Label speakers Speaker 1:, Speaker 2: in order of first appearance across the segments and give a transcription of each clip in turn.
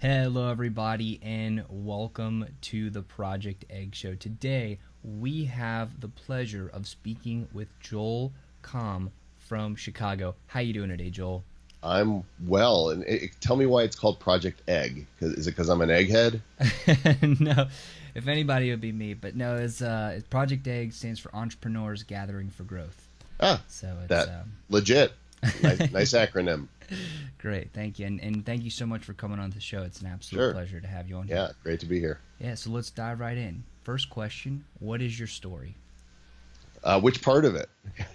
Speaker 1: Hello, everybody, and welcome to the Project Egg Show. Today, we have the pleasure of speaking with Joel Comm from Chicago. How you doing today, Joel?
Speaker 2: I'm well, and tell me why it's called Project Egg. Is it because I'm an egghead?
Speaker 1: No, if anybody, it would be me. But no, it's Project Egg stands for Entrepreneurs Gathering for Growth.
Speaker 2: Ah,
Speaker 1: So it's
Speaker 2: that legit. Nice acronym.
Speaker 1: great. Thank you, and thank you so much for coming on the show. It's an absolute
Speaker 2: Sure.
Speaker 1: pleasure to have you on here.
Speaker 2: Yeah, great to be here.
Speaker 1: Yeah, so let's dive right in. First question: what is your story?
Speaker 2: Which part of it?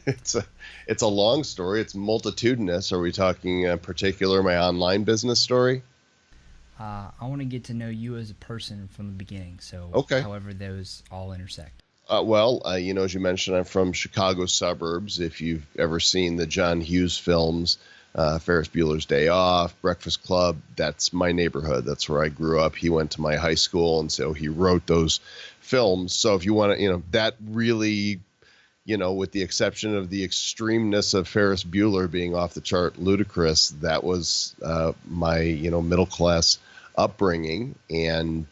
Speaker 2: It's a long story. It's multitudinous. Are we talking particular my online business story?
Speaker 1: I want to get to know you as a person from the beginning. So,
Speaker 2: Okay.
Speaker 1: however those all intersect.
Speaker 2: As you mentioned, I'm from Chicago suburbs. If you've ever seen the John Hughes films, Ferris Bueller's Day Off, Breakfast Club, that's my neighborhood. That's where I grew up. He went to my high school, and so he wrote those films. So if you want to, that really, with the exception of the extremeness of Ferris Bueller being off the chart ludicrous, that was my, middle class upbringing, and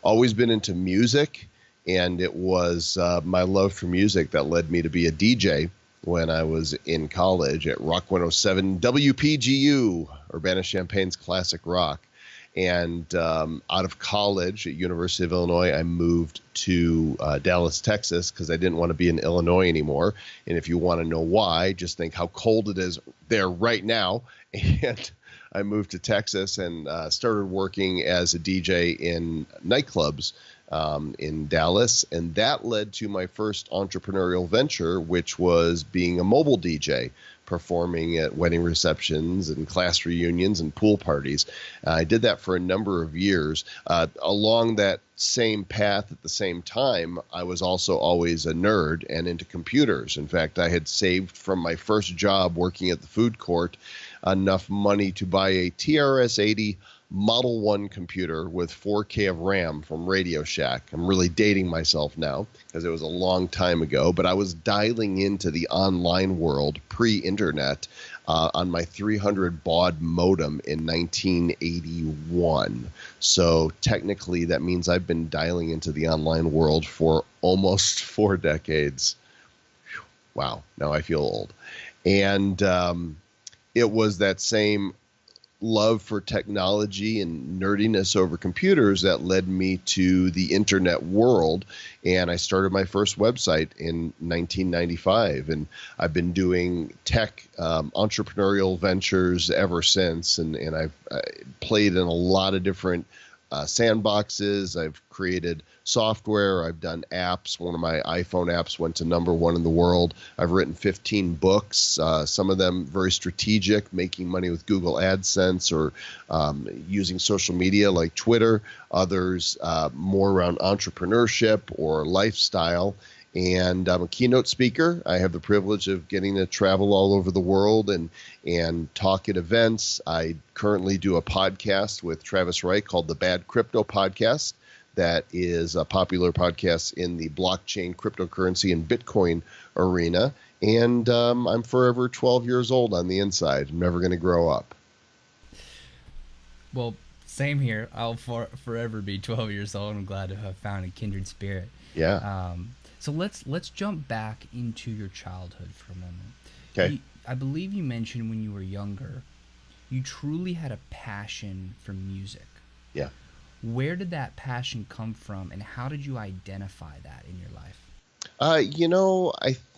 Speaker 2: always been into music. And it was my love for music that led me to be a DJ when I was in college at Rock 107 WPGU, Urbana-Champaign's classic rock. And out of college at University of Illinois, I moved to Dallas, Texas, because I didn't want to be in Illinois anymore. And if you want to know why, just think how cold it is there right now. And I moved to Texas and started working as a DJ in nightclubs in Dallas, and that led to my first entrepreneurial venture, which was being a mobile DJ, performing at wedding receptions and class reunions and pool parties. I did that for a number of years. Along that same path at the same time, I was also always a nerd and into computers. In fact, I had saved from my first job working at the food court enough money to buy a TRS-80 Model 1 computer with 4K of RAM from Radio Shack. I'm really dating myself now because it was a long time ago, but I was dialing into the online world pre-internet on my 300 baud modem in 1981. So technically that means I've been dialing into the online world for almost 4 decades. Wow, now I feel old. And it was that same love for technology and nerdiness over computers that led me to the internet world. And I started my first website in 1995. And I've been doing tech entrepreneurial ventures ever since. And I've played in a lot of different sandboxes. I've created software. I've done apps. One of my iPhone apps went to #1 in the world. I've written 15 books, some of them very strategic, making money with Google AdSense or using social media like Twitter. Others more around entrepreneurship or lifestyle. And I'm a keynote speaker. I have the privilege of getting to travel all over the world and talk at events. I currently do a podcast with Travis Wright called the Bad Crypto Podcast. That is a popular podcast in the blockchain, cryptocurrency, and Bitcoin arena. And I'm forever 12 years old on the inside. I'm never going to grow up.
Speaker 1: Well, same here. I'll forever be 12 years old. I'm glad to have found a kindred spirit.
Speaker 2: Yeah.
Speaker 1: So let's jump back into your childhood for a moment.
Speaker 2: Okay.
Speaker 1: I believe you mentioned when you were younger, you truly had a passion for music.
Speaker 2: Yeah.
Speaker 1: Where did that passion come from, and how did you identify that in your life?
Speaker 2: I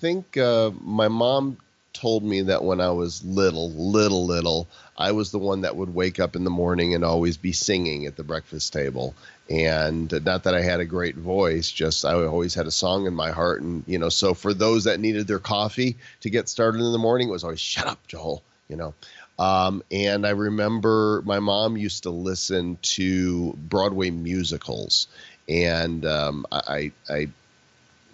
Speaker 2: think my mom told me that when I was little, I was the one that would wake up in the morning and always be singing at the breakfast table. And not that I had a great voice, just I always had a song in my heart. And, so for those that needed their coffee to get started in the morning, it was always, shut up, Joel, and I remember my mom used to listen to Broadway musicals. And I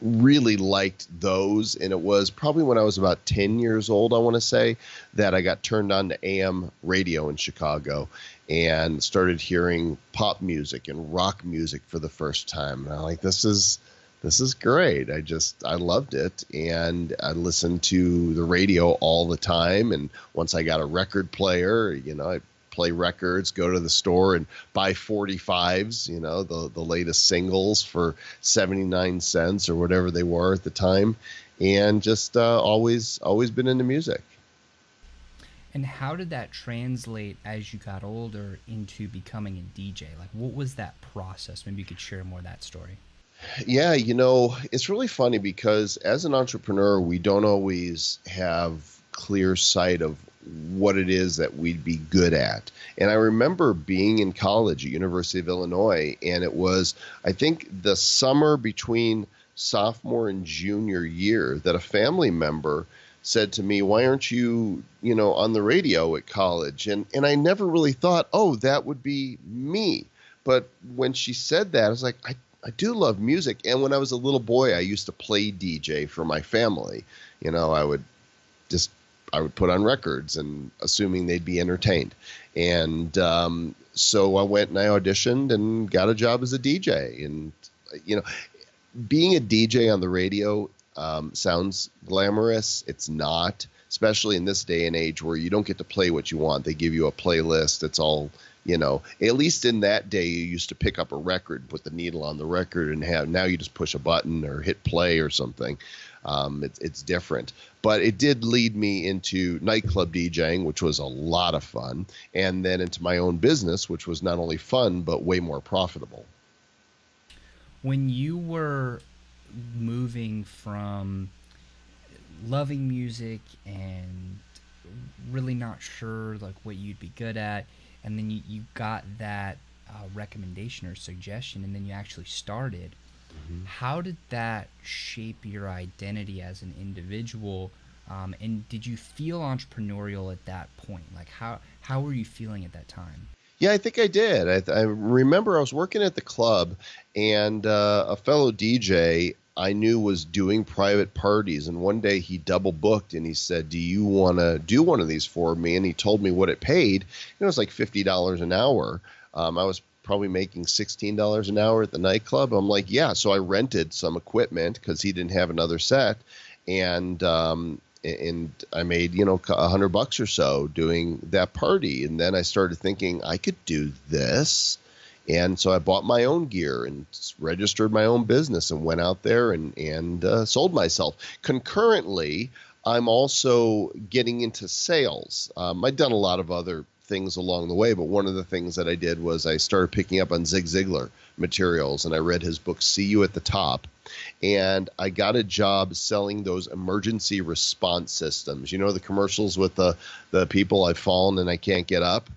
Speaker 2: really liked those, and it was probably when I was about 10 years old, I want to say, that I got turned on to AM radio in Chicago and started hearing pop music and rock music for the first time. And I'm like, this is great. I loved it, and I listened to the radio all the time. And once I got a record player, I play records, go to the store and buy 45s, the latest singles for 79 cents or whatever they were at the time, and just always been into music.
Speaker 1: And how did that translate as you got older into becoming a DJ? Like, what was that process? Maybe you could share more of that story.
Speaker 2: Yeah, it's really funny because as an entrepreneur, we don't always have clear sight of what it is that we'd be good at. And I remember being in college at University of Illinois, and it was, I think, the summer between sophomore and junior year that a family member said to me, "Why aren't you, on the radio at college?" And I never really thought, oh, that would be me. But when she said that, I was like, I do love music. And when I was a little boy, I used to play DJ for my family. I would put on records and assuming they'd be entertained. And so I went and I auditioned and got a job as a DJ. And, being a DJ on the radio sounds glamorous. It's not, especially in this day and age where you don't get to play what you want. They give you a playlist. It's all, at least in that day, you used to pick up a record, put the needle on the record and now you just push a button or hit play or something. It's different, but it did lead me into nightclub DJing, which was a lot of fun. And then into my own business, which was not only fun, but way more profitable.
Speaker 1: When you were moving from loving music and really not sure like what you'd be good at, and then you got that recommendation or suggestion, and then you actually started, how did that shape your identity as an individual? And did you feel entrepreneurial at that point? Like how were you feeling at that time?
Speaker 2: Yeah, I think I did. I remember I was working at the club, and a fellow DJ I knew was doing private parties. And one day he double booked and he said, "Do you want to do one of these for me?" And he told me what it paid. It was like $50 an hour. I was probably making $16 an hour at the nightclub. I'm like, yeah. So I rented some equipment because he didn't have another set. And I made, $100 or so doing that party. And then I started thinking I could do this. And so I bought my own gear and registered my own business and went out there and sold myself. Concurrently, I'm also getting into sales. I'd done a lot of other things along the way, but one of the things that I did was I started picking up on Zig Ziglar materials, and I read his book, See You at the Top. And I got a job selling those emergency response systems. The commercials with the people, I've fallen and I can't get up.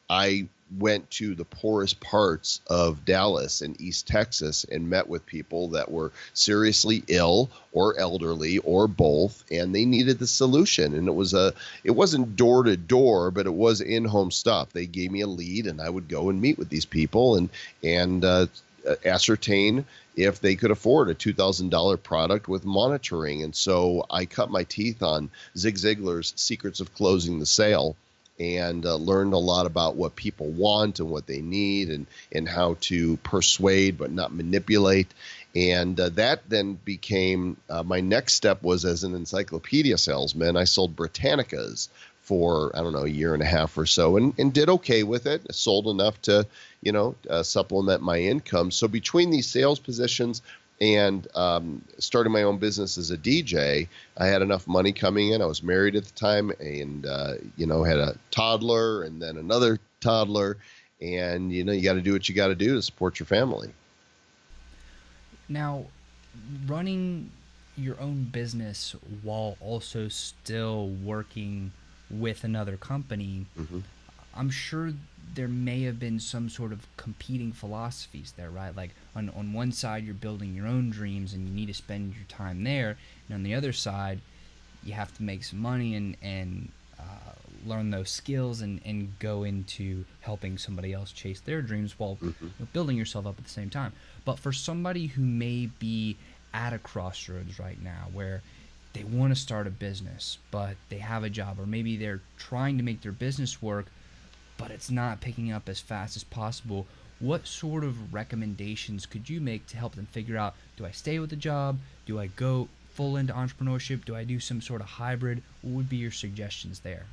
Speaker 2: I went to the poorest parts of Dallas and East Texas and met with people that were seriously ill or elderly or both, and they needed the solution. And it wasn't door to door, but it was in-home stuff. They gave me a lead, and I would go and meet with these people and ascertain if they could afford a $2,000 product with monitoring. And so I cut my teeth on Zig Ziglar's Secrets of Closing the Sale, and learned a lot about what people want and what they need and how to persuade but not manipulate. And that then became my next step was as an encyclopedia salesman. I sold Britannicas for, I don't know, a year and a half or so and did okay with it. I sold enough to, supplement my income. So between these sales positions and starting my own business as a DJ, I had enough money coming in. I was married at the time and, had a toddler and then another toddler. And, you got to do what you got to do to support your family.
Speaker 1: Now, running your own business while also still working with another company, I'm sure there may have been some sort of competing philosophies there, right? Like on one side, you're building your own dreams and you need to spend your time there. And on the other side, you have to make some money and learn those skills and go into helping somebody else chase their dreams while building yourself up at the same time. But for somebody who may be at a crossroads right now where they want to start a business, but they have a job, or maybe they're trying to make their business work, but it's not picking up as fast as possible, what sort of recommendations could you make to help them figure out, do I stay with the job? Do I go full into entrepreneurship? Do I do some sort of hybrid? What would be your suggestions there?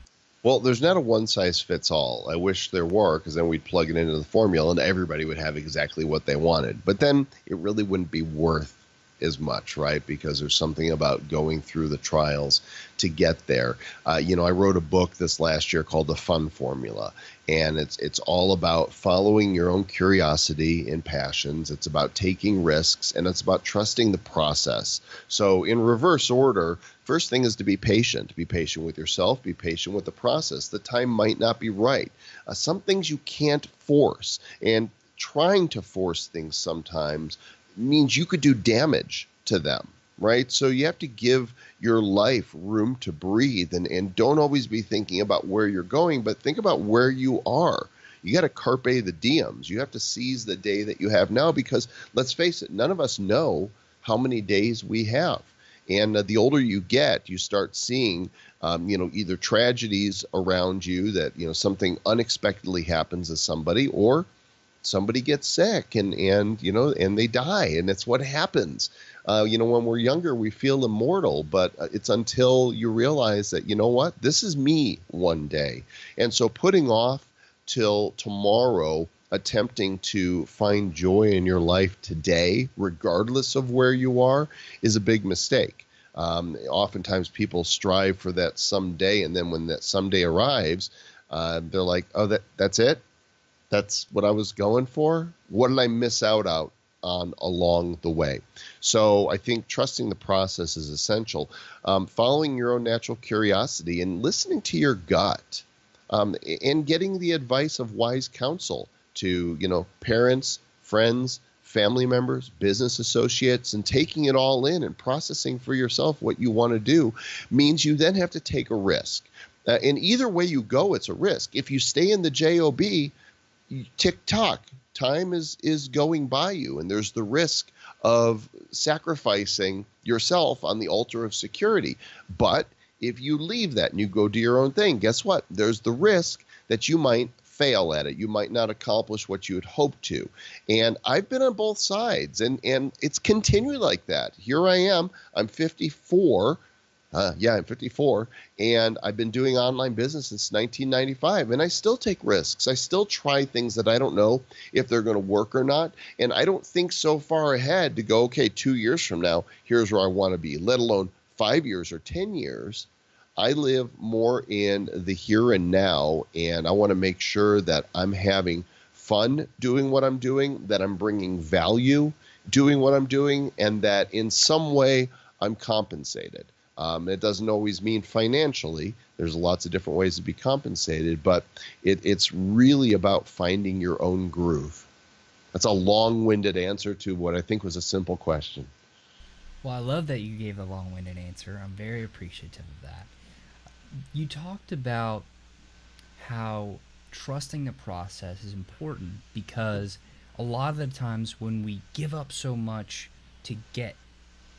Speaker 2: Well, there's not a one size fits all. I wish there were, because then we'd plug it into the formula and everybody would have exactly what they wanted. But then it really wouldn't be worth as much, right? Because there's something about going through the trials to get there. I wrote a book this last year called The Fun Formula, and it's all about following your own curiosity and passions. It's about taking risks, and it's about trusting the process. So in reverse order, first thing is to be patient. Be patient with yourself. Be patient with the process. The time might not be right. Some things you can't force, and trying to force things sometimes means you could do damage to them, right? So you have to give your life room to breathe, and don't always be thinking about where you're going, but think about where you are. You got to carpe the diems. You have to seize the day that you have now, because let's face it, none of us know how many days we have. And the older you get, you start seeing, either tragedies around you that, something unexpectedly happens to somebody, or somebody gets sick and they die, and that's what happens. When we're younger, we feel immortal, but it's until you realize that, this is me one day. And so putting off till tomorrow, attempting to find joy in your life today, regardless of where you are, is a big mistake. Oftentimes people strive for that someday, and then when that someday arrives, they're like, oh, that's it? That's what I was going for? What did I miss out on along the way? So I think trusting the process is essential. Following your own natural curiosity and listening to your gut, and getting the advice of wise counsel to, parents, friends, family members, business associates, and taking it all in and processing for yourself what you want to do means you then have to take a risk. And either way you go, it's a risk. If you stay in the job, tick-tock, time is going by you, and there's the risk of sacrificing yourself on the altar of security. But if you leave that and you go do your own thing, guess what? There's the risk that you might fail at it. You might not accomplish what you had hoped to. And I've been on both sides, and it's continued like that. Here I am. I'm 54. I'm 54, and I've been doing online business since 1995, and I still take risks. I still try things that I don't know if they're going to work or not, and I don't think so far ahead to go, okay, 2 years from now, here's where I want to be, let alone 5 years or 10 years. I live more in the here and now, and I want to make sure that I'm having fun doing what I'm doing, that I'm bringing value doing what I'm doing, and that in some way I'm compensated. It doesn't always mean financially. There's lots of different ways to be compensated, but it's really about finding your own groove. That's a long-winded answer to what I think was a simple question.
Speaker 1: Well, I love that you gave a long-winded answer. I'm very appreciative of that. You talked about how trusting the process is important, because a lot of the times when we give up so much to get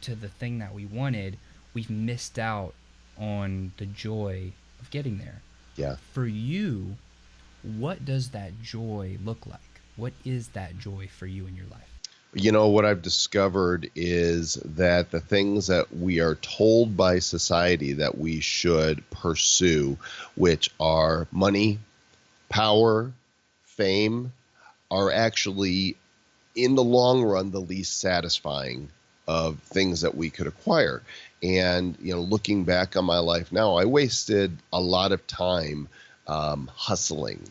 Speaker 1: to the thing that we wanted, we've missed out on the joy of getting there.
Speaker 2: Yeah.
Speaker 1: For you, what does that joy look like? What is that joy for you in your life?
Speaker 2: What I've discovered is that the things that we are told by society that we should pursue, which are money, power, fame, are actually, in the long run, the least satisfying of things that we could acquire. And, looking back on my life now, I wasted a lot of time hustling.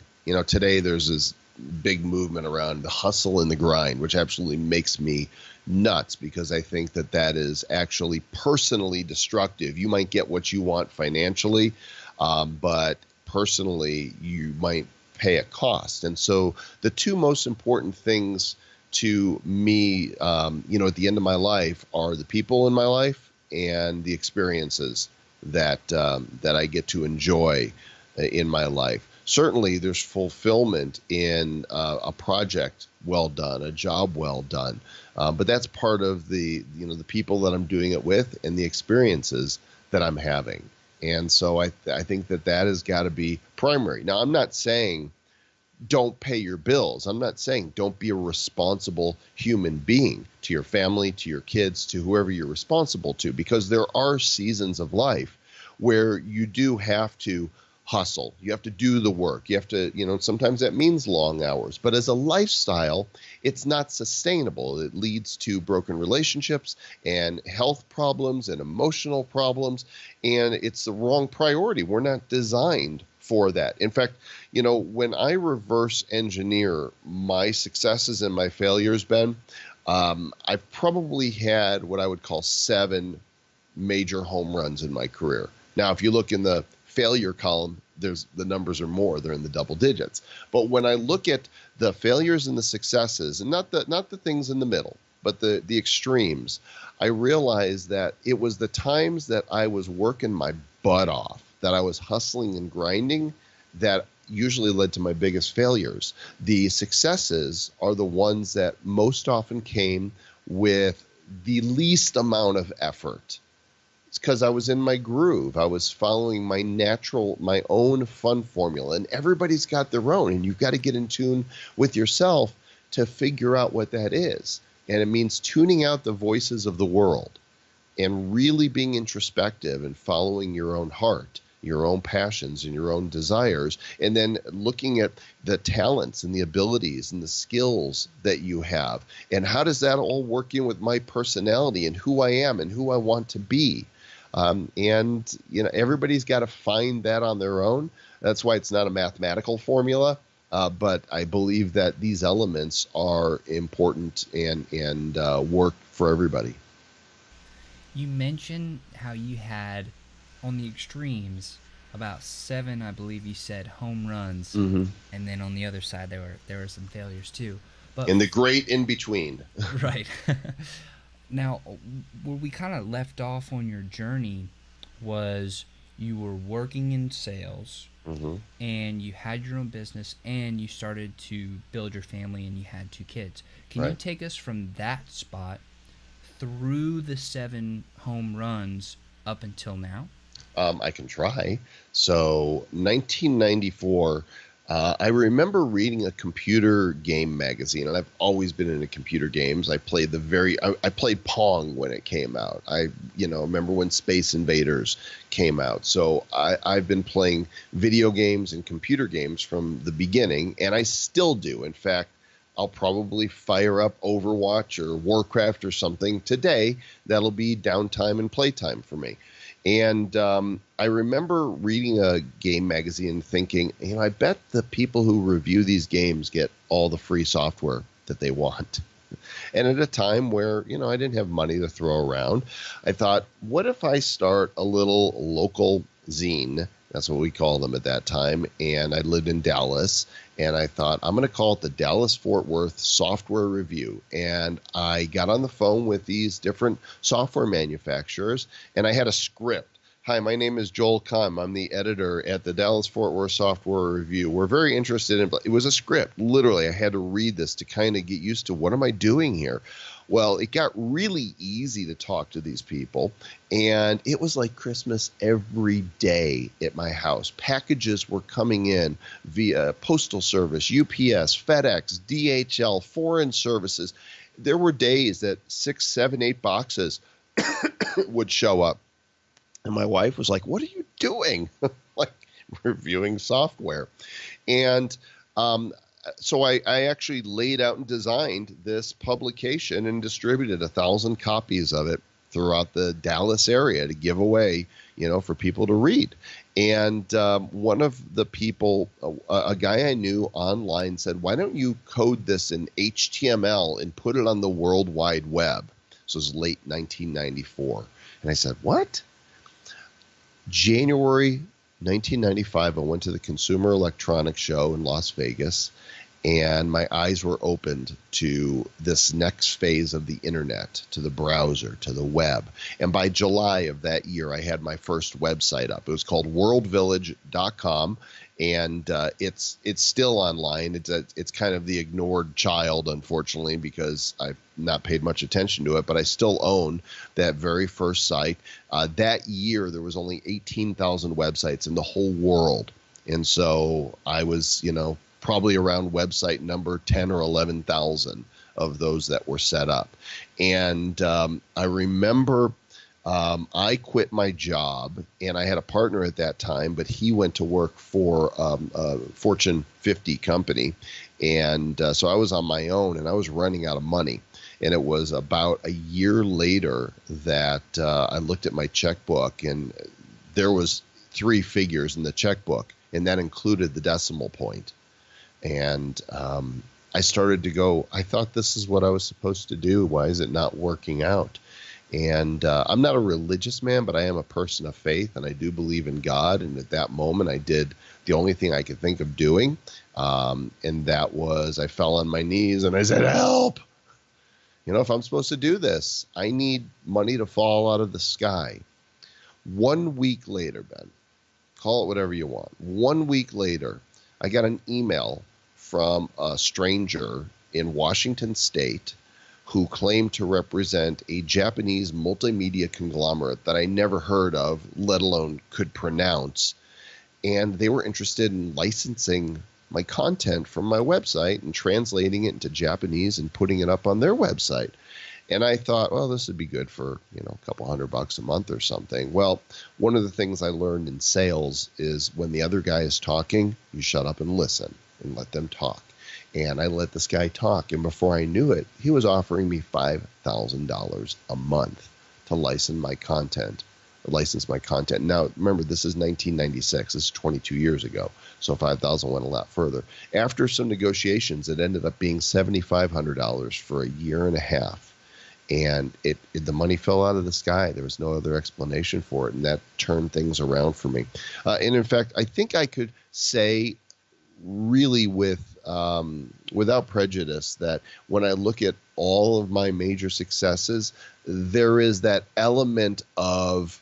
Speaker 2: Today there's this big movement around the hustle and the grind, which absolutely makes me nuts, because I think that is actually personally destructive. You might get what you want financially, but personally you might pay a cost. And so the two most important things to me, at the end of my life, are the people in my life and the experiences that I get to enjoy in my life. Certainly, there's fulfillment in a project well done, a job well done, but that's part of the people that I'm doing it with and the experiences that I'm having. And so I think that has got to be primary. Now, I'm not saying don't pay your bills. I'm not saying don't be a responsible human being to your family, to your kids, to whoever you're responsible to, because there are seasons of life where you do have to hustle. You have to do the work. You have to, sometimes that means long hours. But as a lifestyle, it's not sustainable. It leads to broken relationships and health problems and emotional problems. And it's the wrong priority. We're not designed for that. In fact, when I reverse engineer my successes and my failures, Ben, I've probably had what I would call 7 major home runs in my career. Now, if you look in the failure column, the numbers are more. They're in the double digits. But when I look at the failures and the successes, and not the things in the middle, but the extremes, I realized that it was the times that I was working my butt off, that I was hustling and grinding, that usually led to my biggest failures. The successes are the ones that most often came with the least amount of effort. It's because I was in my groove. I was following my own fun formula. And everybody's got their own. And you've got to get in tune with yourself to figure out what that is. And it means tuning out the voices of the world and really being introspective and following your own heart, your own passions and your own desires, and then looking at the talents and the abilities and the skills that you have. And how does that all work in with my personality and who I am and who I want to be? Everybody's got to find that on their own. That's why it's not a mathematical formula. But I believe that these elements are important and work for everybody.
Speaker 1: You mentioned how you had, on the extremes, about 7, I believe you said, home runs,
Speaker 2: Mm-hmm.
Speaker 1: and then on the other side there were some failures too. But
Speaker 2: In the great in between.
Speaker 1: right. Now, where we kind of left off on your journey was you were working in sales,
Speaker 2: Mm-hmm.
Speaker 1: and you had your own business, and you started to build your family, and you had 2 kids. Can you
Speaker 2: Right.
Speaker 1: take us from that spot through the 7 home runs up until now?
Speaker 2: I can try. So 1994, I remember reading a computer game magazine, and I've always been into computer games. I played I played Pong when it came out. I remember when Space Invaders came out. So I've been playing video games and computer games from the beginning, and I still do. In fact, I'll probably fire up Overwatch or Warcraft or something today. That'll be downtime and playtime for me. And I remember reading a game magazine thinking, I bet the people who review these games get all the free software that they want. And at a time where, I didn't have money to throw around, I thought, what if I start a little local zine? That's what we called them at that time. And I lived in Dallas. And I thought, I'm going to call it the Dallas-Fort Worth Software Review. And I got on the phone with these different software manufacturers, and I had a script. Hi, my name is Joel Comm. I'm the editor at the Dallas-Fort Worth Software Review. We're very interested in, it was a script. Literally, I had to read this to kind of get used to what am I doing here? Well, it got really easy to talk to these people, and it was like Christmas every day at my house. Packages were coming in via postal service, UPS, FedEx, DHL, foreign services. There were days that 6, 7, 8 boxes would show up, and my wife was like, "What are you doing?" Like reviewing software. And so I actually laid out and designed this publication and distributed 1,000 copies of it throughout the Dallas area to give away, for people to read. And one of the people, a guy I knew online, said, "Why don't you code this in HTML and put it on the World Wide Web?" So it was late 1994. And I said, "What?" January 1995, I went to the Consumer Electronics Show in Las Vegas, and my eyes were opened to this next phase of the internet, to the browser, to the web. And by July of that year, I had my first website up. It was called worldvillage.com, and it's still online. It's kind of the ignored child, unfortunately, because I've not paid much attention to it, but I still own that very first site. That year, there was only 18,000 websites in the whole world. And so I was, probably around website number 10 or 11,000 of those that were set up. And I remember I quit my job, and I had a partner at that time, but he went to work for a Fortune 50 company. And so I was on my own, and I was running out of money. And it was about a year later that I looked at my checkbook, and there was three figures in the checkbook, and that included the decimal point. And I started to go, I thought this is what I was supposed to do. Why is it not working out? And I'm not a religious man, but I am a person of faith, and I do believe in God. And at that moment, I did the only thing I could think of doing, and that was I fell on my knees and I said, help! If I'm supposed to do this, I need money to fall out of the sky. 1 week later, Ben, call it whatever you want. 1 week later, I got an email from a stranger in Washington State who claimed to represent a Japanese multimedia conglomerate that I never heard of, let alone could pronounce. And they were interested in licensing my content from my website and translating it into Japanese and putting it up on their website. And I thought, well, this would be good for, a couple $100 a month or something. Well, one of the things I learned in sales is when the other guy is talking, you shut up and listen and let them talk. And I let this guy talk. And before I knew it, he was offering me $5,000 a month to license my content. Now, remember, this is 1996. This is 22 years ago. So 5,000 went a lot further. After some negotiations, it ended up being $7,500 for a year and a half. And the money fell out of the sky. There was no other explanation for it. And that turned things around for me. And in fact, I think I could say really without prejudice that when I look at all of my major successes, there is that element of,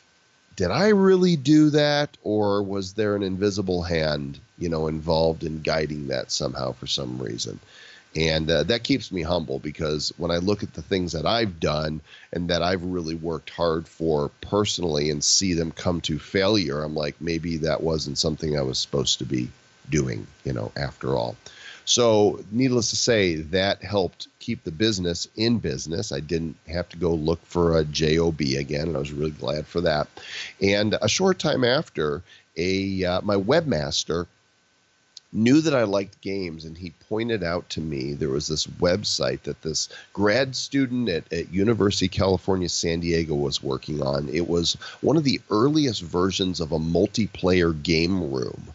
Speaker 2: did I really do that, or was there an invisible hand, involved in guiding that somehow for some reason? And that keeps me humble, because when I look at the things that I've done and that I've really worked hard for personally and see them come to failure, I'm like, maybe that wasn't something I was supposed to be doing, after all. So needless to say, that helped keep the business in business. I didn't have to go look for a job again, and I was really glad for that. And a short time after, my webmaster knew that I liked games, and he pointed out to me there was this website that this grad student at University of California, San Diego was working on. It was one of the earliest versions of a multiplayer game room.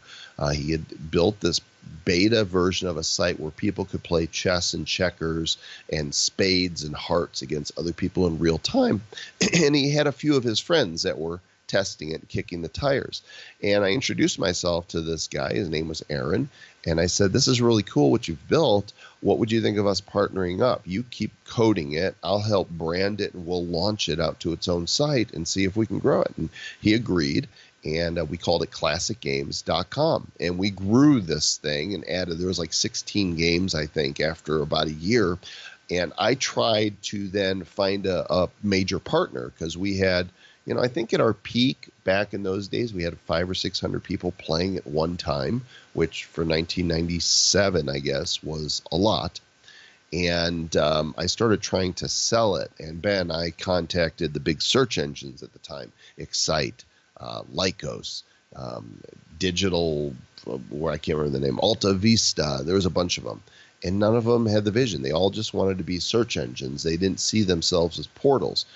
Speaker 2: He had built this beta version of a site where people could play chess and checkers and spades and hearts against other people in real time. And he had a few of his friends that were testing it, kicking the tires. And I introduced myself to this guy. His name was Aaron. And I said, this is really cool what you've built. What would you think of us partnering up? You keep coding it. I'll help brand it, and we'll launch it out to its own site and see if we can grow it. And he agreed. And we called it classicgames.com. And we grew this thing and added, there was like 16 games, I think, after about a year. And I tried to then find a major partner, because we had, I think at our peak back in those days, we had 500 or 600 people playing at one time, which for 1997, I guess, was a lot. And I started trying to sell it. And Ben, I contacted the big search engines at the time, Excite, Lycos, Digital, where I can't remember the name, Alta Vista. There was a bunch of them. And none of them had the vision. They all just wanted to be search engines. They didn't see themselves as portals.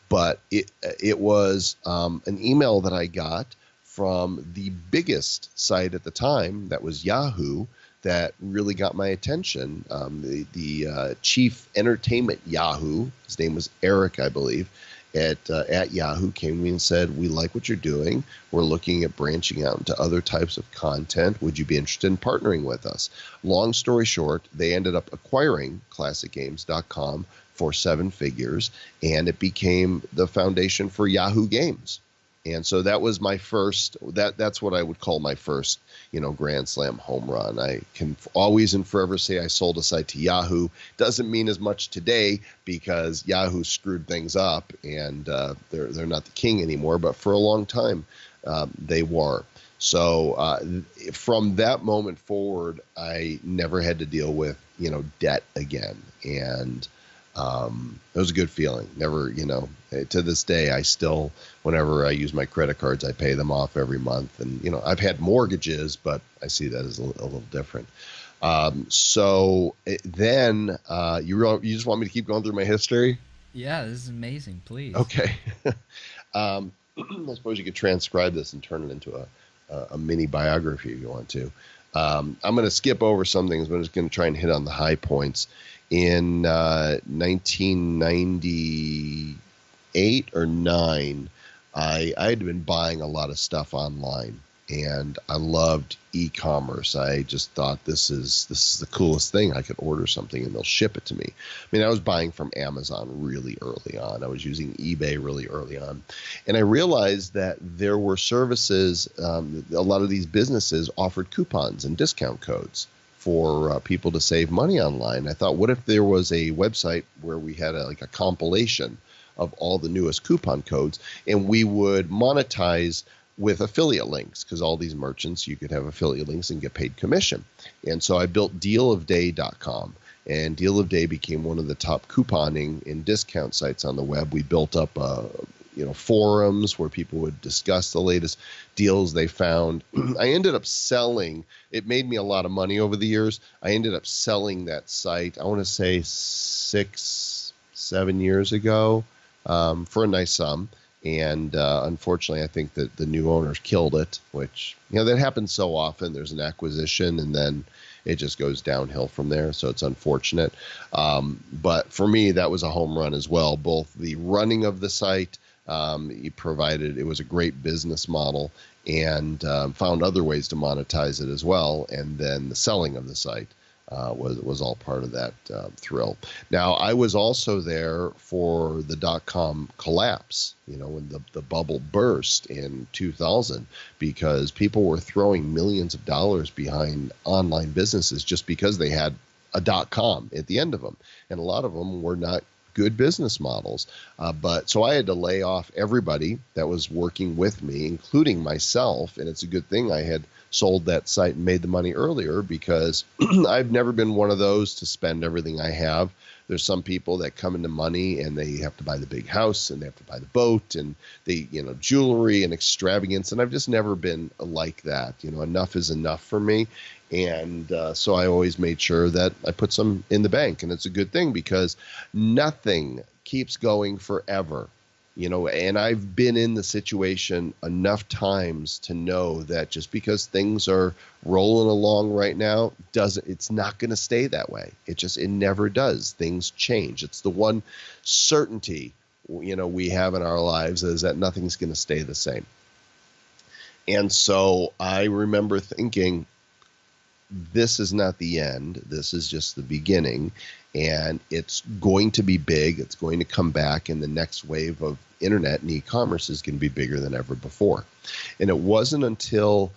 Speaker 2: But it was an email that I got from the biggest site at the time, that was Yahoo, that really got my attention. The chief entertainment Yahoo, his name was Eric, I believe, at Yahoo, came to me and said, we like what you're doing. We're looking at branching out into other types of content. Would you be interested in partnering with us? Long story short, they ended up acquiring classicgames.com for 7 figures, and it became the foundation for Yahoo Games. And so that was my first, that's what I would call my first, Grand Slam home run. I can always and forever say I sold a site to Yahoo. Doesn't mean as much today, because Yahoo screwed things up, and they're not the king anymore. But for a long time, they were. So from that moment forward, I never had to deal with, debt again. And It was a good feeling. Never, to this day, I still, whenever I use my credit cards, I pay them off every month. And, I've had mortgages, but I see that as a little different. Then you just want me to keep going through my history?
Speaker 1: Yeah, this is amazing. Please.
Speaker 2: Okay. I suppose you could transcribe this and turn it into a mini biography if you want to. I'm going to skip over some things, but I'm just going to try and hit on the high points. In 1998 or 9, I had been buying a lot of stuff online, and I loved e-commerce. I just thought this is the coolest thing. I could order something and they'll ship it to me. I mean, I was buying from Amazon really early on. I was using eBay really early on, and I realized that there were services. A lot of these businesses offered coupons and discount codes for people to save money online. I thought, what if there was a website where we had a compilation of all the newest coupon codes, and we would monetize with affiliate links, because all these merchants, you could have affiliate links and get paid commission. And so I built dealofday.com, and Deal of Day became one of the top couponing and discount sites on the web. We built up forums where people would discuss the latest deals they found. I ended up selling. It made me a lot of money over the years. I ended up selling that site, I want to say 6-7 years ago, for a nice sum. And unfortunately, I think that the new owners killed it, which, that happens so often. There's an acquisition and then it just goes downhill from there. So it's unfortunate. But for me, that was a home run as well. Both the running of the site, it was a great business model, and found other ways to monetize it as well. And then the selling of the site was all part of that thrill. Now, I was also there for the dot-com collapse, when the bubble burst in 2000, because people were throwing millions of dollars behind online businesses just because they had a .com at the end of them. And a lot of them were not good business models. So I had to lay off everybody that was working with me, including myself. And it's a good thing I had sold that site and made the money earlier, because I've never been one of those to spend everything I have. There's some people that come into money and they have to buy the big house and they have to buy the boat and jewelry and extravagance. And I've just never been like that. Enough is enough for me. And so I always made sure that I put some in the bank. And it's a good thing, because nothing keeps going forever. And I've been in the situation enough times to know that just because things are rolling along right now, it's not going to stay that way. It never does. Things change. It's the one certainty, we have in our lives, is that nothing's going to stay the same. And so I remember thinking, this is not the end. This is just the beginning. And it's going to be big. It's going to come back. And the next wave of internet and e-commerce is going to be bigger than ever before. And it wasn't until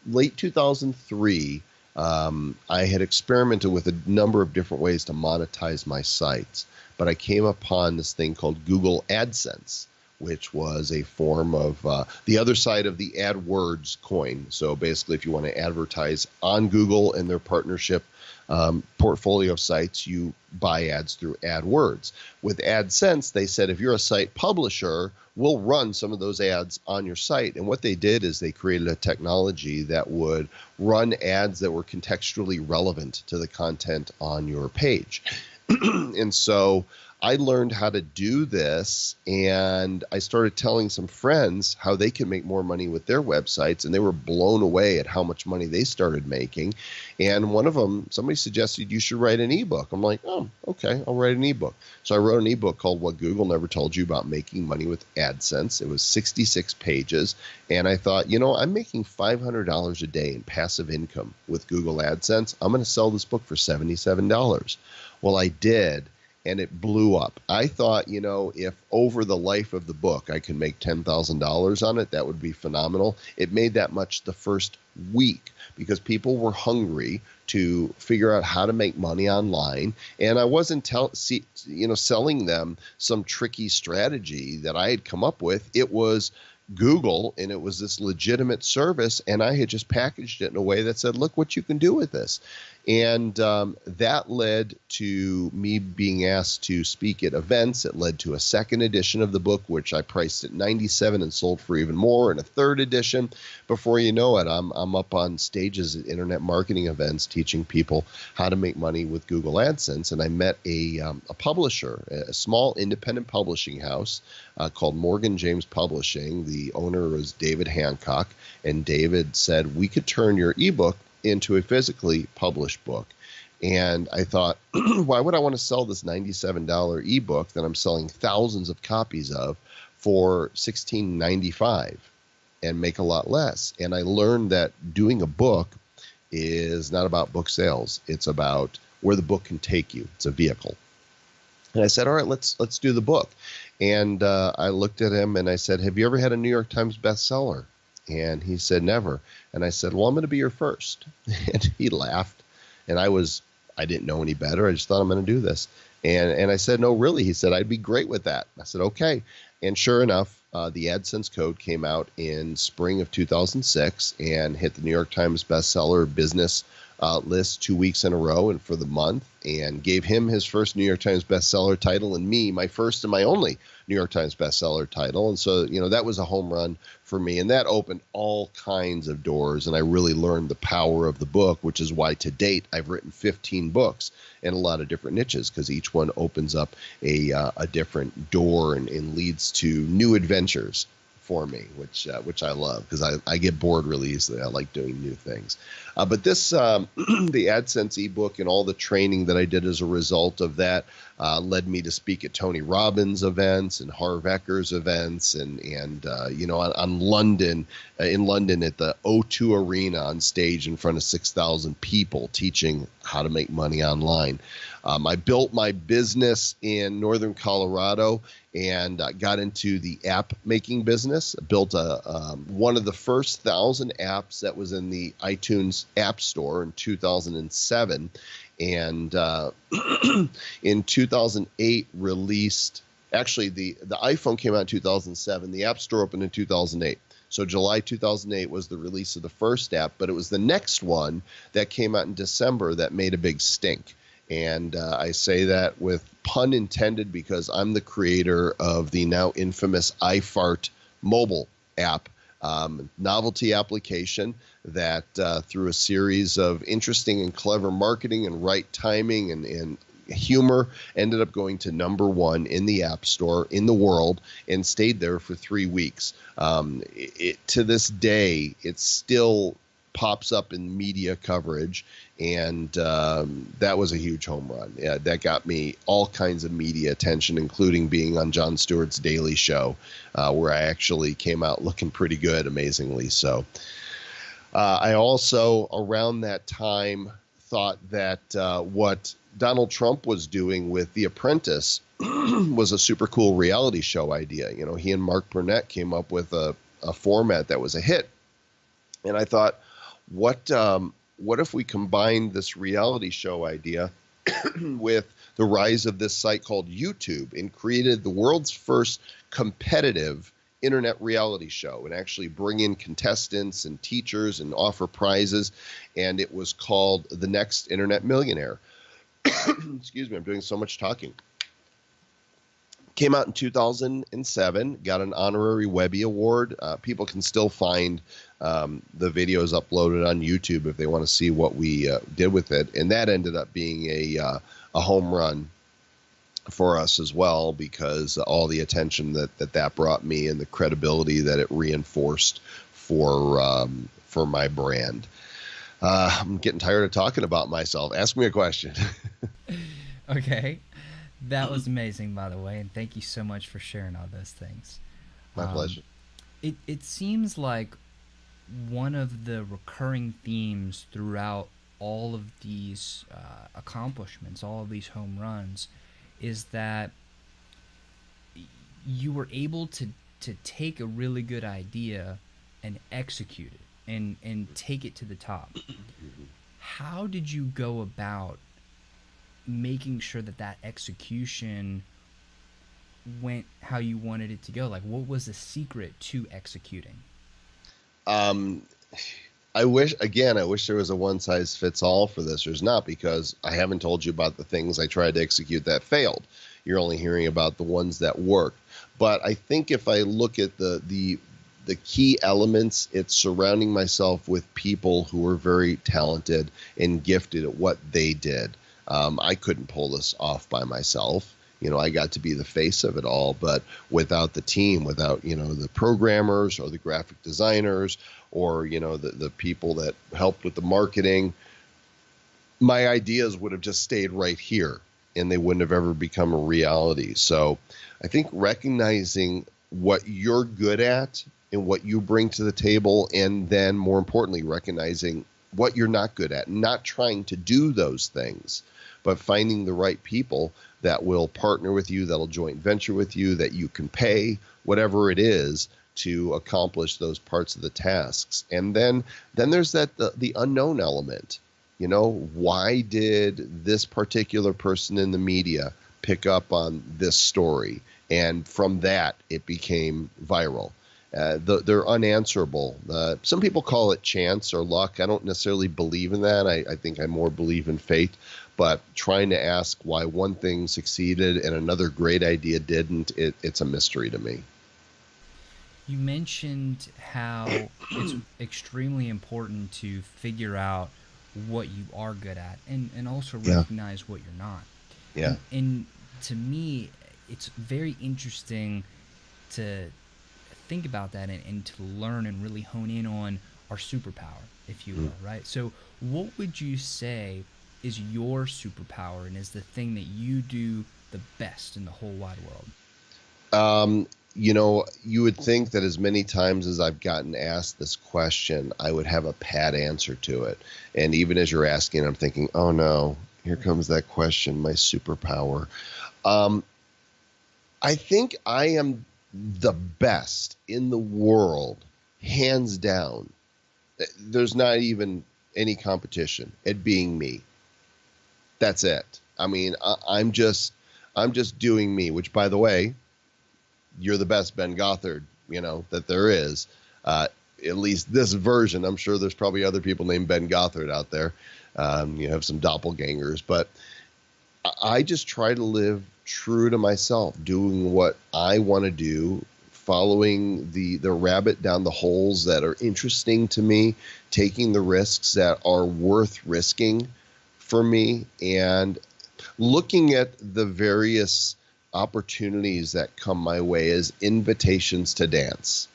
Speaker 2: late 2003, I had experimented with a number of different ways to monetize my sites. But I came upon this thing called Google AdSense, which was a form of the other side of the AdWords coin. So basically, if you want to advertise on Google and their partnership portfolio of sites, you buy ads through AdWords. With AdSense, they said, if you're a site publisher, we'll run some of those ads on your site. And what they did is they created a technology that would run ads that were contextually relevant to the content on your page. And so I learned how to do this, and I started telling some friends how they could make more money with their websites, and they were blown away at how much money they started making. And one of them, somebody suggested you should write an ebook. I'm like, oh, okay, I'll write an ebook. So I wrote an ebook called What Google Never Told You About Making Money with AdSense. It was 66 pages, and I thought, I'm making $500 a day in passive income with Google AdSense. I'm going to sell this book for $77. Well, I did. And it blew up. I thought, if over the life of the book I could make $10,000 on it, that would be phenomenal. It made that much the first week because people were hungry to figure out how to make money online. And I wasn't selling them some tricky strategy that I had come up with. It was Google, and it was this legitimate service, and I had just packaged it in a way that said, look what you can do with this. And that led to me being asked to speak at events. It led to a second edition of the book, which I priced at $97 and sold for even more, and a third edition. Before you know it, I'm up on stages at internet marketing events teaching people how to make money with Google AdSense. And I met a publisher, a small independent publishing house called Morgan James Publishing. The owner was David Hancock, and David said, we could turn your ebook into a physically published book. And I thought, why would I want to sell this $97 ebook that I'm selling thousands of copies of for $16.95 and make a lot less? And I learned that doing a book is not about book sales. It's about where the book can take you. It's a vehicle. And I said, all right, let's do the book. And I looked at him and I said, have you ever had a New York Times bestseller? And he said, never. And I said, well, I'm going to be your first. And he laughed. And I didn't know any better. I just thought, I'm going to do this. And I said, no, really? He said, I'd be great with that. I said, okay. And sure enough, the AdSense code came out in spring of 2006 and hit the New York Times bestseller business list 2 weeks in a row and for the month, and gave him his first New York Times bestseller title and me my first and my only New York Times bestseller title. And so, that was a home run for me, and that opened all kinds of doors, and I really learned the power of the book, which is why to date I've written 15 books in a lot of different niches, because each one opens up a different door and leads to new adventures for me, which I love, because I get bored really easily. I like doing new things. But this, the AdSense ebook and all the training that I did as a result of that led me to speak at Tony Robbins events and Harv Ekker's events, and on London, in London at the O2 Arena on stage in front of 6,000 people teaching how to make money online. I built my business in Northern Colorado and got into the app making business. Built one of the first 1,000 apps that was in the iTunes App Store in 2007. And in 2008 released, actually the iPhone came out in 2007. The App Store opened in 2008. So July 2008 was the release of the first app, but it was the next one that came out in December that made a big stink. And I say that with pun intended, because I'm the creator of the now infamous iFart mobile app, novelty application that through a series of interesting and clever marketing and right timing and humor ended up going to #1 in the App Store in the world and stayed there for 3 weeks. To this day, it still pops up in media coverage, and that was a huge home run. Yeah, that got me all kinds of media attention, including being on Jon Stewart's Daily Show, where I actually came out looking pretty good, amazingly so. I also, around that time, thought that what Donald Trump was doing with The Apprentice was a super cool reality show idea. He and Mark Burnett came up with a format that was a hit. And I thought, what if we combined this reality show idea with the rise of this site called YouTube and created the world's first competitive internet reality show, and actually bring in contestants and teachers and offer prizes? And it was called The Next Internet Millionaire. Excuse me, I'm doing so much talking. Came out in 2007, got an honorary Webby Award. People can still find the videos uploaded on YouTube if they want to see what we did with it. And that ended up being a home run for us as well, because all the attention that brought me and the credibility that it reinforced for my brand. I'm getting tired of talking about myself. Ask me a question.
Speaker 1: Okay. That was amazing, by the way, and thank you so much for sharing all those things.
Speaker 2: My pleasure.
Speaker 1: It seems like one of the recurring themes throughout all of these accomplishments, all of these home runs, is that you were able to take a really good idea and execute it and take it to the top. How did you go about making sure that execution went how you wanted it to go? Like, what was the secret to executing?
Speaker 2: Um, I wish there was a one size fits all for this. There's not, because I haven't told you about the things I tried to execute that failed. You're only hearing about the ones that worked. But I think if I look at the key elements, it's surrounding myself with people who were very talented and gifted at what they did. I couldn't pull this off by myself. I got to be the face of it all, but without the team, without, the programmers or the graphic designers or, the people that helped with the marketing, my ideas would have just stayed right here and they wouldn't have ever become a reality. So I think recognizing what you're good at and what you bring to the table, and then more importantly, recognizing what you're not good at, not trying to do those things, but finding the right people that will partner with you, that'll joint venture with you, that you can pay, whatever it is, to accomplish those parts of the tasks. And then there's the unknown element. Why did this particular person in the media pick up on this story? And from that, it became viral. They're unanswerable. Some people call it chance or luck. I don't necessarily believe in that. I think I more believe in fate. But trying to ask why one thing succeeded and another great idea didn't, it's a mystery to me.
Speaker 1: You mentioned how it's extremely important to figure out what you are good at and also
Speaker 2: Yeah.
Speaker 1: recognize what you're not.
Speaker 2: Yeah.
Speaker 1: And to me, it's very interesting to think about that and to learn and really hone in on our superpower, if you will, right? So, what would you say is your superpower and is the thing that you do the best in the whole wide world?
Speaker 2: You would think that as many times as I've gotten asked this question, I would have a pat answer to it. And even as you're asking, I'm thinking, oh no, here comes that question, my superpower. Um, I think I am the best in the world, hands down. There's not even any competition at being me. That's it. I mean, I'm just doing me, which, by the way, you're the best Ben Gothard, that there is. At least this version. I'm sure there's probably other people named Ben Gothard out there. You have some doppelgangers, but I just try to live true to myself, doing what I want to do, following the rabbit down the holes that are interesting to me, taking the risks that are worth risking for me, and looking at the various opportunities that come my way as invitations to dance.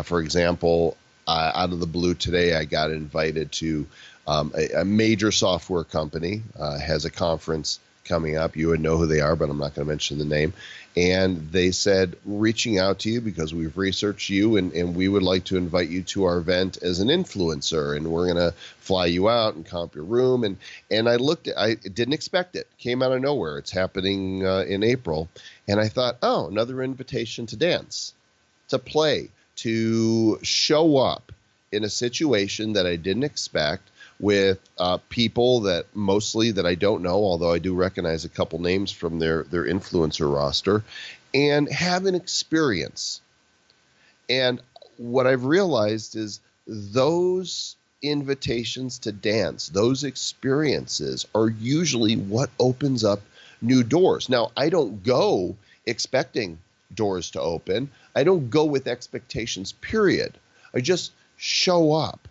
Speaker 2: For example, out of the blue today, I got invited to a major software company, has a conference coming up. You would know who they are, but I'm not going to mention the name. And they said, reaching out to you because we've researched you and we would like to invite you to our event as an influencer. And we're going to fly you out and comp your room. And I didn't expect it. Came out of nowhere. It's happening in April. And I thought, oh, another invitation to dance, to play, to show up in a situation that I didn't expect, with people that mostly that I don't know, although I do recognize a couple names from their influencer roster, and have an experience. And what I've realized is those invitations to dance, those experiences are usually what opens up new doors. Now, I don't go expecting doors to open. I don't go with expectations, period. I just show up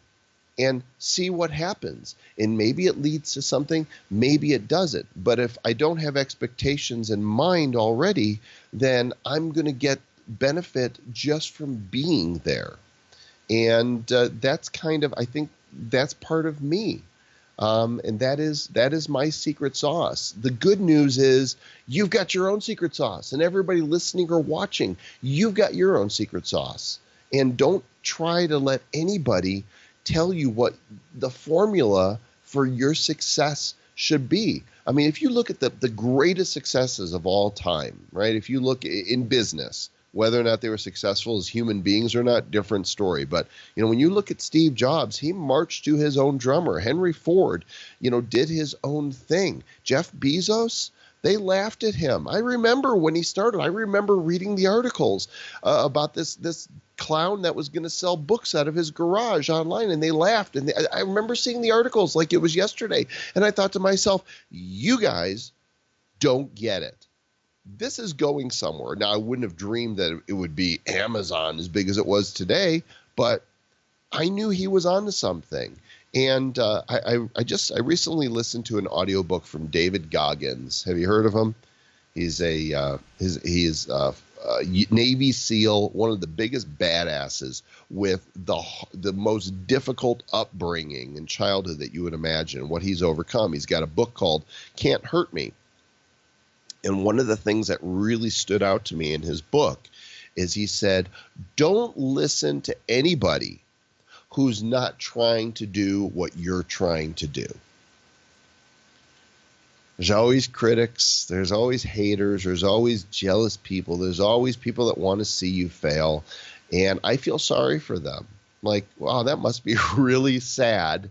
Speaker 2: and see what happens. And maybe it leads to something, maybe it doesn't. But if I don't have expectations in mind already, then I'm going to get benefit just from being there. And that's kind of, I think that's part of me. And that is my secret sauce. The good news is you've got your own secret sauce, and everybody listening or watching, you've got your own secret sauce. And don't try to let anybody tell you what the formula for your success should be. I mean, if you look at the greatest successes of all time, right? If you look in business, whether or not they were successful as human beings or not, different story. But, when you look at Steve Jobs, he marched to his own drummer. Henry Ford, did his own thing. Jeff Bezos, They laughed at him. I remember when he started. I remember reading the articles about this clown that was going to sell books out of his garage online, and they laughed. And I remember seeing the articles like it was yesterday, and I thought to myself, you guys don't get it. This is going somewhere. Now, I wouldn't have dreamed that it would be Amazon as big as it was today, but I knew he was onto something. And I recently listened to an audiobook from David Goggins. Have you heard of him? He's a Navy SEAL, one of the biggest badasses with the most difficult upbringing and childhood that you would imagine, what he's overcome. He's got a book called Can't Hurt Me. And one of the things that really stood out to me in his book is he said, don't listen to anybody who's not trying to do what you're trying to do. There's always critics, there's always haters, there's always jealous people, there's always people that want to see you fail, and I feel sorry for them. Like, wow, that must be really sad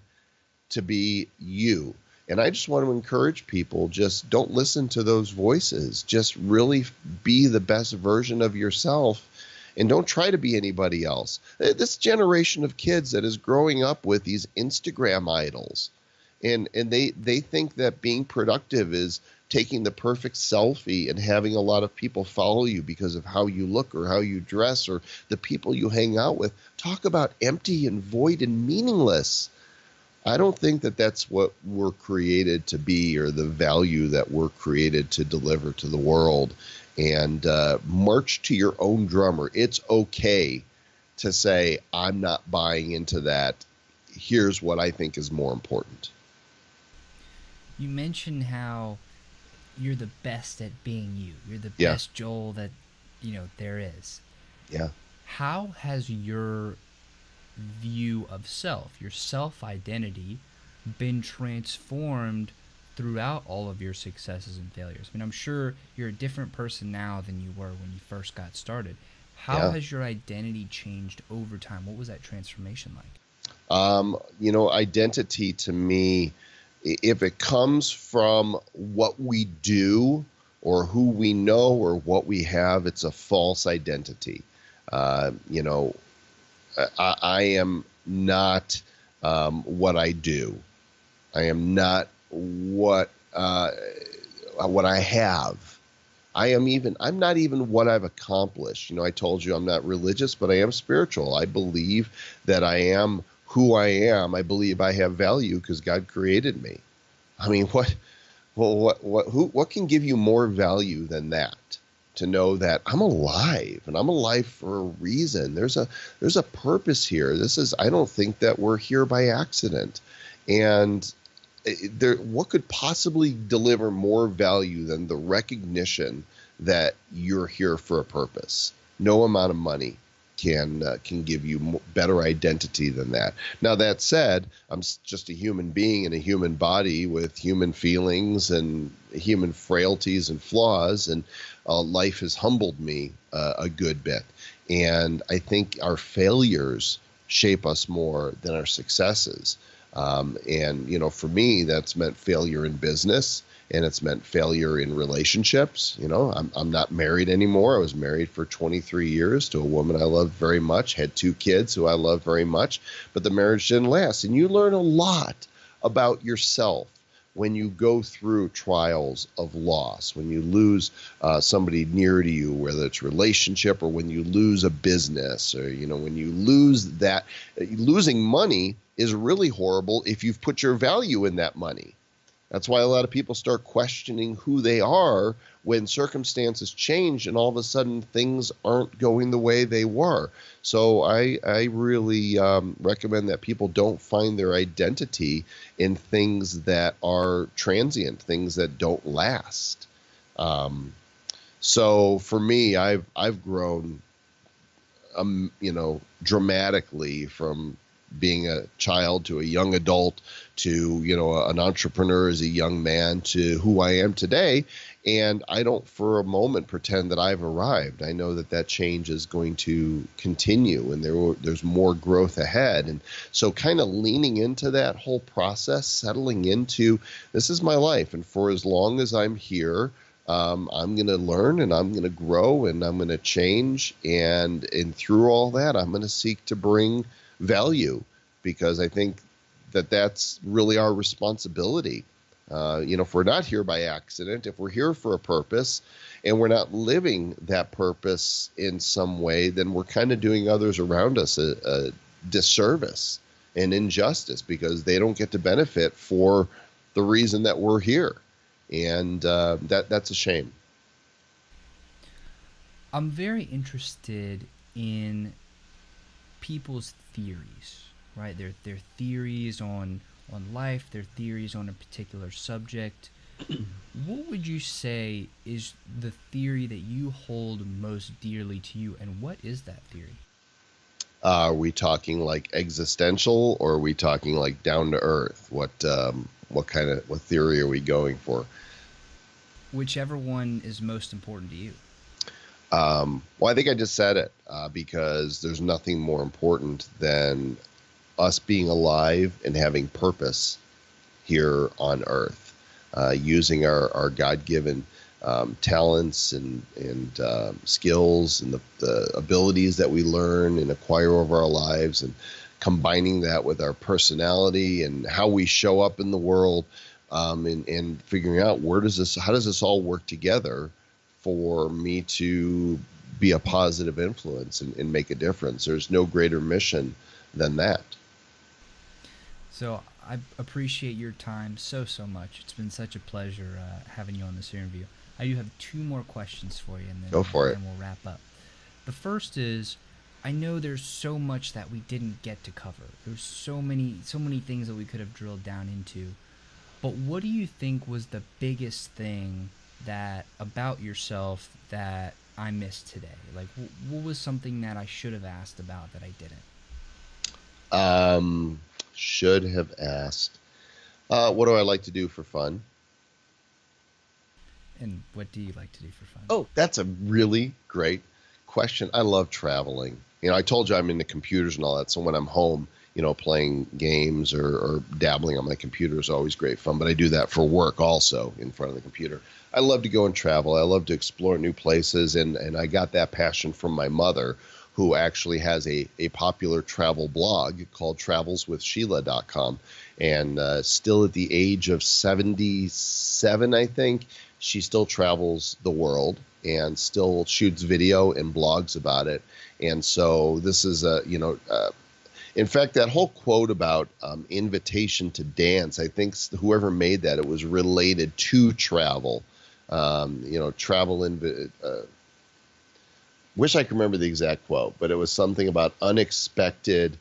Speaker 2: to be you. And I just want to encourage people, just don't listen to those voices. Just really be the best version of yourself. And don't try to be anybody else. This generation of kids that is growing up with these Instagram idols, and they think that being productive is taking the perfect selfie and having a lot of people follow you because of how you look or how you dress or the people you hang out with. Talk about empty and void and meaningless. I don't think that that's what we're created to be or the value that we're created to deliver to the world. And march to your own drummer. It's okay to say, I'm not buying into that. Here's what I think is more important.
Speaker 1: You mentioned how you're the best at being you. You're the best Joel that, there is.
Speaker 2: Yeah.
Speaker 1: How has your view of self, your self-identity, been transformed throughout all of your successes and failures? I mean, I'm sure you're a different person now than you were when you first got started. How has your identity changed over time? What was that transformation like?
Speaker 2: Identity to me, if it comes from what we do or who we know or what we have, it's a false identity. I am not what I do. I am not what I have. I'm not even what I've accomplished. I told you I'm not religious, but I am spiritual. I believe that I am who I am. I believe I have value because God created me. I mean, what can give you more value than that? To know that I'm alive and I'm alive for a reason. There's a purpose here. I don't think that we're here by accident. And what could possibly deliver more value than the recognition that you're here for a purpose? No amount of money can give you better identity than that. Now, that said, I'm just a human being in a human body with human feelings and human frailties and flaws, and life has humbled me a good bit. And I think our failures shape us more than our successes. For me, that's meant failure in business, and it's meant failure in relationships. I'm not married anymore. I was married for 23 years to a woman I loved very much, had 2 kids who I love very much, but the marriage didn't last. And you learn a lot about yourself when you go through trials of loss, when you lose somebody near to you, whether it's relationship or when you lose a business, or when you lose that. Losing money is really horrible if you've put your value in that money. That's why a lot of people start questioning who they are when circumstances change and all of a sudden things aren't going the way they were. So I really recommend that people don't find their identity in things that are transient, things that don't last. So for me, I've grown, dramatically from being a child to a young adult to, an entrepreneur as a young man to who I am today. And I don't for a moment pretend that I've arrived. I know that that change is going to continue and there's more growth ahead. And so kind of leaning into that whole process, settling into this is my life. And for as long as I'm here, I'm going to learn and I'm going to grow and I'm going to change. And through all that, I'm going to seek to bring value because I think that that's really our responsibility. If we're not here by accident, if we're here for a purpose and we're not living that purpose in some way, then we're kind of doing others around us a disservice and injustice because they don't get to benefit for the reason that we're here. And that's a shame.
Speaker 1: I'm very interested in people's theories, right? Their theories on life, their theories on a particular subject. What would you say is the theory that you hold most dearly to you, and what is that theory?
Speaker 2: Are we talking like existential, or are we talking like down to earth? What theory are we going for?
Speaker 1: Whichever one is most important to you.
Speaker 2: Well, I think I just said it because there's nothing more important than us being alive and having purpose here on earth, using our God-given talents and skills and the abilities that we learn and acquire over our lives, and combining that with our personality and how we show up in the world, and figuring out how does this all work together for me to be a positive influence and make a difference. There's no greater mission than that.
Speaker 1: So I appreciate your time so much. It's been such a pleasure having you on this interview. I do have two more questions for you, and then
Speaker 2: Go for it.
Speaker 1: Then we'll wrap up. The first is, I know there's so much that we didn't get to cover. There's so many things that we could have drilled down into. But what do you think was the biggest thing that about yourself that I missed today? Like, what was something that I should have asked about that I didn't?
Speaker 2: Should have asked. What do I like to do for fun?
Speaker 1: And what do you like to do for fun?
Speaker 2: Oh, that's a really great question. I love traveling. I told you I'm into computers and all that. So when I'm home, playing games or dabbling on my computer is always great fun. But I do that for work also in front of the computer. I love to go and travel. I love to explore new places. And I got that passion from my mother, who actually has a popular travel blog called travelswithsheila.com. And still at the age of 77, I think, she still travels the world and still shoots video and blogs about it. And so this is in fact, that whole quote about invitation to dance, I think whoever made that, it was related to travel. Wish I could remember the exact quote, but it was something about unexpected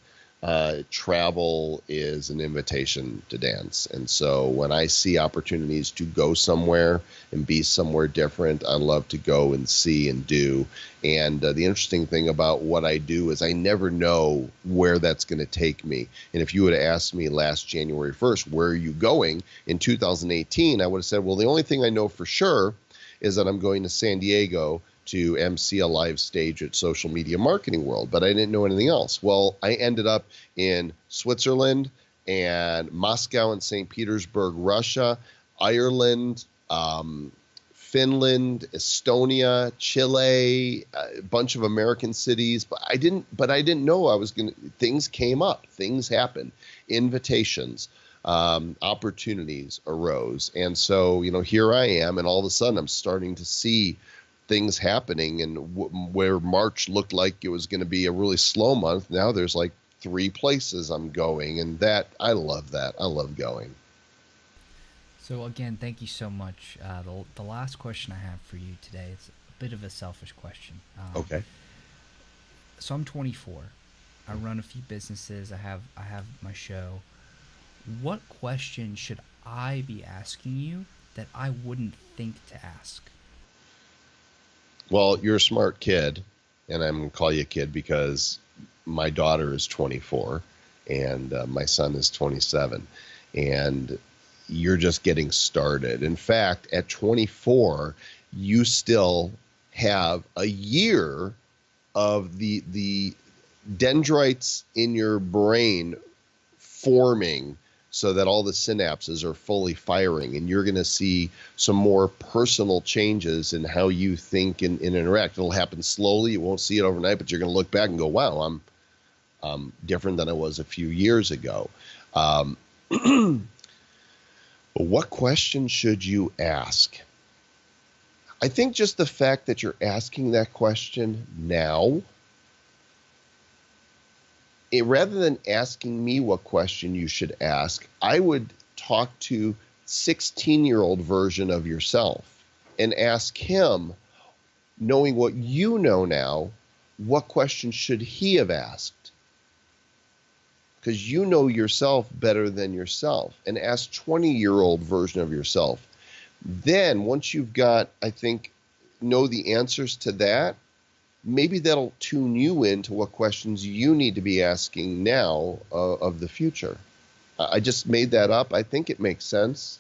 Speaker 2: travel is an invitation to dance. And so when I see opportunities to go somewhere and be somewhere different, I love to go and see and do. And the interesting thing about what I do is I never know where that's going to take me. And if you would have asked me last January 1st, where are you going in 2018, I would have said, well, the only thing I know for sure is that I'm going to San Diego to MC a live stage at Social Media Marketing World, but I didn't know anything else. Well, I ended up in Switzerland and Moscow and St. Petersburg, Russia, Ireland, Finland, Estonia, Chile, a bunch of American cities, but I didn't know I was going to, things came up, things happened, invitations, opportunities arose. And so, here I am, and all of a sudden I'm starting to see things happening, and where March looked like it was going to be a really slow month, now there's like 3 places I'm going, and I love that. I love going.
Speaker 1: So again, thank you so much. The last question I have for you today, it's a bit of a selfish question.
Speaker 2: Okay.
Speaker 1: So I'm 24. I run a few businesses. I have my show. What question should I be asking you that I wouldn't think to ask?
Speaker 2: Well, you're a smart kid, and I'm going to call you a kid because my daughter is 24 and my son is 27. And, you're just getting started. In fact, at 24, you still have a year of the dendrites in your brain forming so that all the synapses are fully firing, and you're going to see some more personal changes in how you think and interact. It'll happen slowly. You won't see it overnight, but you're going to look back and go, wow, I'm different than I was a few years ago. What question should you ask? I think just the fact that you're asking that question now, rather than asking me what question you should ask, I would talk to 16-year-old version of yourself and ask him, knowing what you know now, what question should he have asked? Because you know yourself better than yourself, and ask 20-year-old version of yourself. Then once you've got, I think, know the answers to that, maybe that'll tune you into what questions you need to be asking now of the future. I just made that up. I think it makes sense.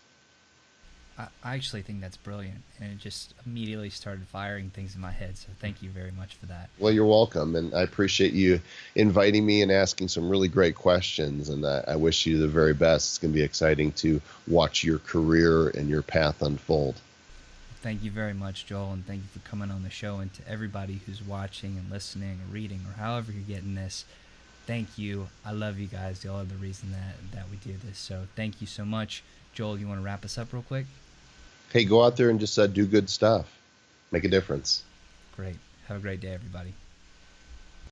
Speaker 1: I actually think that's brilliant, and it just immediately started firing things in my head, so thank you very much for that.
Speaker 2: Well, you're welcome, and I appreciate you inviting me and asking some really great questions, and I wish you the very best. It's going to be exciting to watch your career and your path unfold.
Speaker 1: Thank you very much, Joel, and thank you for coming on the show. And to everybody who's watching and listening or reading or however you're getting this, thank you. I love you guys. Y'all are the reason that we do this. So thank you so much. Joel, you want to wrap us up real quick?
Speaker 2: Hey, go out there and just do good stuff. Make a difference.
Speaker 1: Great. Have a great day, everybody.